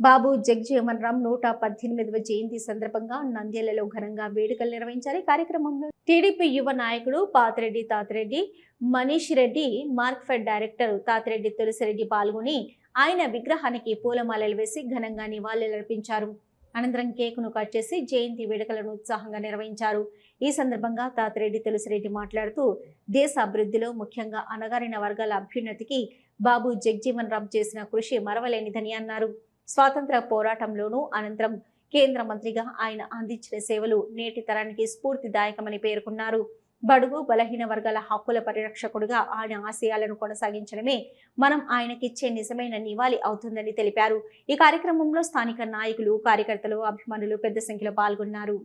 బాబు జగజీవన్ రామ్ 118వ జయంతి సందర్భంగా నంద్యాలలో ఘనంగా వేడుకలు నిర్వహించారు. కార్యక్రమంలో టీడీపీ యువ నాయకుడు పాతిరెడ్డి తాతిరెడ్డి, మనీష్ రెడ్డి, మార్క్ఫెడ్ డైరెక్టర్ తాతిరెడ్డి తులసిరెడ్డి పాల్గొని ఆయన విగ్రహానికి పూలమాలలు వేసి ఘనంగా నివాళులర్పించారు. అనంతరం కేకును కట్ చేసి జయంతి వేడుకలను ఉత్సాహంగా నిర్వహించారు. ఈ సందర్భంగా తాతిరెడ్డి తులసిరెడ్డి మాట్లాడుతూ దేశ అభివృద్ధిలో ముఖ్యంగా అణగారిన వర్గాల అభ్యున్నతికి బాబు జగజీవన్ రామ్ చేసిన కృషి మరవలేనిదని అన్నారు. స్వాతంత్ర పోరాటంలోనూ అనంతరం కేంద్ర మంత్రిగా ఆయన అందించిన సేవలు నేటి తరానికి స్ఫూర్తిదాయకమని పేర్కొన్నారు. బడుగు బలహీన వర్గాల హక్కుల పరిరక్షకుడుగా ఆయన ఆశయాలను కొనసాగించడమే మనం ఆయనకిచ్చే నిజమైన నివాళి అవుతుందని తెలిపారు. ఈ కార్యక్రమంలో స్థానిక నాయకులు, కార్యకర్తలు, అభిమానులు పెద్ద సంఖ్యలో పాల్గొన్నారు.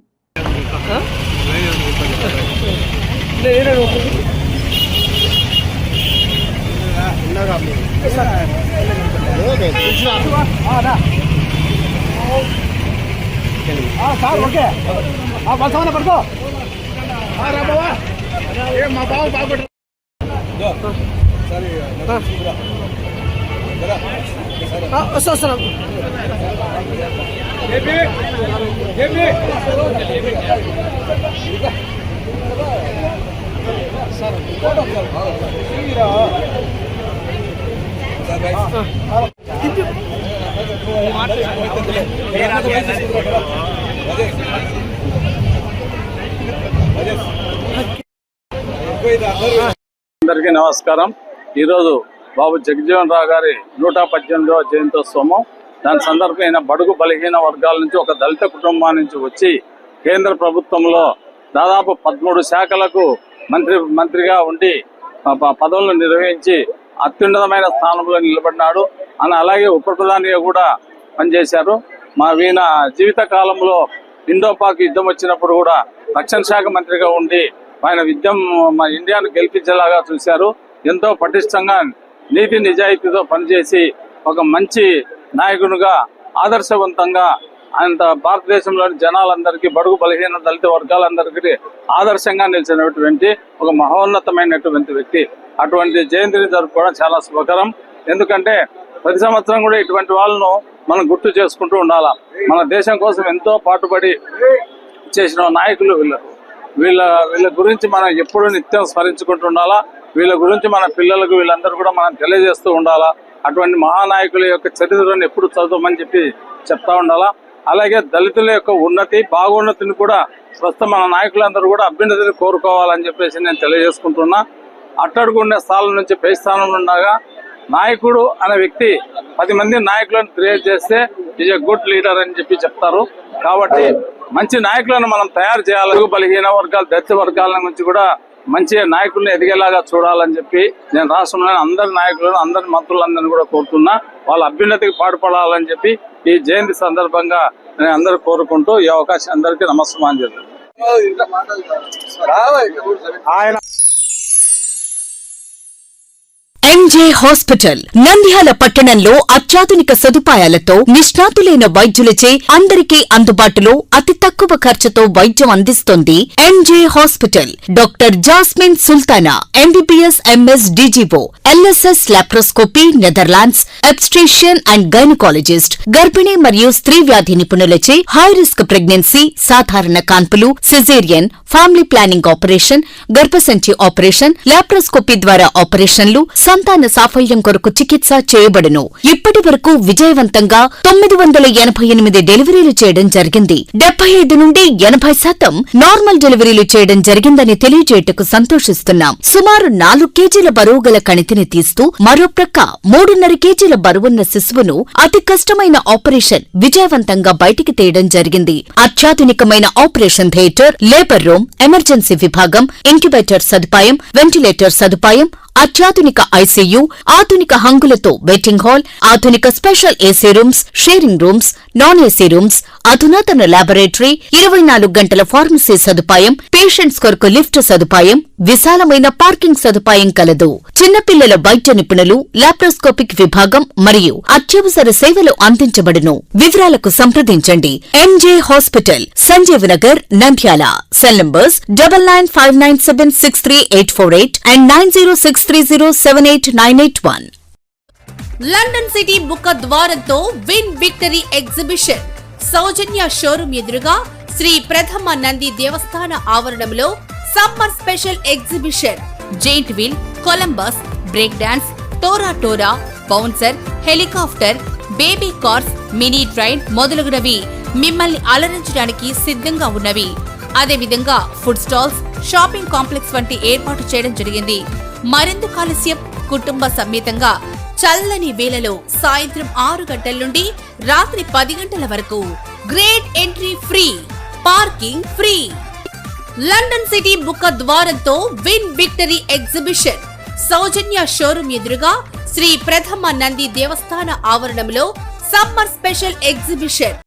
అందరికీ నమస్కారం. ఈరోజు బాబు జగజీవన్ రావు గారి 118వ జయంతోత్సవం. దాని సందర్భంగా బడుగు బలహీన వర్గాల నుంచి ఒక దళిత కుటుంబం నుంచి వచ్చి కేంద్ర ప్రభుత్వంలో దాదాపు 13 శాఖలకు మంత్రిగా ఉండి పదవులను నిర్వహించి అత్యున్నతమైన స్థానంలో నిలబడినాడు. అలాగే ఉప ప్రధానిగా కూడా పనిచేశారు. వీణ జీవిత కాలంలో ఇండోపాక్ యుద్ధం వచ్చినప్పుడు కూడా రక్షణ శాఖ మంత్రిగా ఉండి ఆయన మన ఇండియాను గెలిపించేలాగా చూశారు. ఎంతో పటిష్టంగా నీతి నిజాయితీతో పనిచేసి ఒక మంచి నాయకునిగా ఆదర్శవంతంగా ఆయన భారతదేశంలోని జనాలందరికీ, బడుగు బలహీన దళిత వర్గాలందరికీ ఆదర్శంగా నిలిచినటువంటి ఒక మహోన్నతమైనటువంటి వ్యక్తి. అటువంటి జయంతిని జరుపుకోవడం చాలా శుభకరం. ఎందుకంటే ప్రతి సంవత్సరం కూడా ఇటువంటి వాళ్ళను మనం గుర్తు చేసుకుంటూ ఉండాలా. మన దేశం కోసం ఎంతో పాటుపడి చేసిన నాయకులు వీళ్ళ గురించి మనం ఎప్పుడూ నిత్యం స్మరించుకుంటూ ఉండాలా. వీళ్ళ గురించి మన పిల్లలకు వీళ్ళందరూ కూడా మనం తెలియజేస్తూ ఉండాలా. అటువంటి మహానాయకుల యొక్క చరిత్రను ఎప్పుడు చదువుతామని చెప్తా ఉండాలా. అలాగే దళితుల యొక్క ఉన్నతి, బాగోన్నతిని కూడా ప్రస్తుతం మన నాయకులందరూ కూడా అభ్యున్నతిని కోరుకోవాలని చెప్పేసి నేను తెలియజేసుకుంటున్నా. అట్టడుగుండే స్థానం నుంచి పై స్థానంలో ఉండగా నాయకుడు అనే వ్యక్తి 10 మంది నాయకులను క్రియేట్ చేస్తే ఈజ్ ఎ గుడ్ లీడర్ అని చెప్తారు. కాబట్టి మంచి నాయకులను మనం తయారు చేయాలి. బలహీన వర్గాలు, దళిత వర్గాల నుంచి కూడా మంచి నాయకులను ఎదిగేలాగా చూడాలని చెప్పి నేను రాష్ట్రంలోని అందరి నాయకులను, అందరి మంత్రులందరినీ కూడా కోరుతున్నా. వాళ్ళ అభ్యున్నతికి పాటుపడాలని చెప్పి ఈ జయంతి సందర్భంగా నేను అందరూ కోరుకుంటూ ఈ అవకాశం అందరికీ నమస్కారం చేస్తాను. ఎంజే హాస్పిటల్ నంద్యాల పట్టణంలో అత్యాధునిక సదుపాయాలతో నిష్ణాతులైన వైద్యులచే అందరికీ అందుబాటులో అతి తక్కువ ఖర్చుతో వైద్యం అందిస్తోంది MJ hospital. Doctor Jasmine Sultana, MBBS, MS, DGO, LSS laparoscopy, Netherlands, obstetrician and gynaecologist, గర్భిణీ మరియు స్త్రీ వ్యాధి నిపుణులచే హై రిస్క్ ప్రెగ్నెన్సీ, సాధారణ కాన్పులు, సిజేరియన్, ఫ్యామిలీ ప్లానింగ్ ఆపరేషన్, గర్భసంచి ఆపరేషన్, లాప్రోస్కోపీ ద్వారా ఆపరేషన్లు, సంతాన సాఫల్యం కొరకు చికిత్స చేయబడును. ఇప్పటి వరకు విజయవంతంగా 988 డెలివరీలు చేయడం జరిగింది. 75 నుండి 80% నార్మల్ డెలివరీలు చేయడం జరిగిందని తెలియజేయటకు సంతోషిస్తున్నాం. సుమారు 4 కేజీల బరువు గల కణితిని తీస్తూ మరో ప్రక్క 3.5 కేజీల బరువున్న శిశువును అతి కష్టమైన ఆపరేషన్ విజయవంతంగా బయటికి తీయడం జరిగింది. అత్యాధునికమైన operation theatre, labour room, emergency విభాగం, ఇంక్యుబేటర్ సదుపాయం, వెంటిలేటర్ సదుపాయం, అత్యాధునిక ఐసీయూ, ఆధునిక హంగులతో వెయిటింగ్ హాల్, ఆధునిక special AC rooms, sharing rooms, non AC rooms, అధునాతన ల్యాబొరేటరీ, 24 గంటల ఫార్మసీ సదుపాయం, పేషెంట్స్ కొరకు లిఫ్ట్ సదుపాయం, విశాలమైన పార్కింగ్ సదుపాయం కలదు. చిన్నపిల్లల వైద్య నిపుణులు, లాప్రోస్కోపిక్ విభాగం మరియు అత్యవసర సేవలు అందించబడును. వివరాలకు సంప్రదించండి. MJ hospital, Sanjeev Nagar, Nandyal. Cell numbers 9959763848 and 9063078981. London city ముఖ ద్వారంతో win victory exhibition Soujanya showroom ఎదురుగా శ్రీ ప్రథమ నంది దేవస్థాన ఆవరణంలో summer special exhibition giant wheel, Columbus, break dance, టోరా, bouncer, helicopter, baby cars, mini train మొదలగునవి మిమ్మల్ని అలరించడానికి సిద్ధంగా ఉన్నవి. అదేవిధంగా ఫుడ్ స్టాల్స్, షాపింగ్ కాంప్లెక్స్ వంటి ఏర్పాటు చేయడం జరిగింది. మరెందుకు ఆలస్యం? కుటుంబ సమేతంగా చల్లని వేళలో సాయంత్రం 6 గంటల నుండి రాత్రి 10 గంటల వరకు great entry free, parking free. London city ముఖ ద్వారంతో win victory exhibition Soujanya showroom ఎదురుగా శ్రీ ప్రథమ నంది దేవస్థాన ఆవరణంలో సమ్మర్ స్పెషల్ ఎగ్జిబిషన్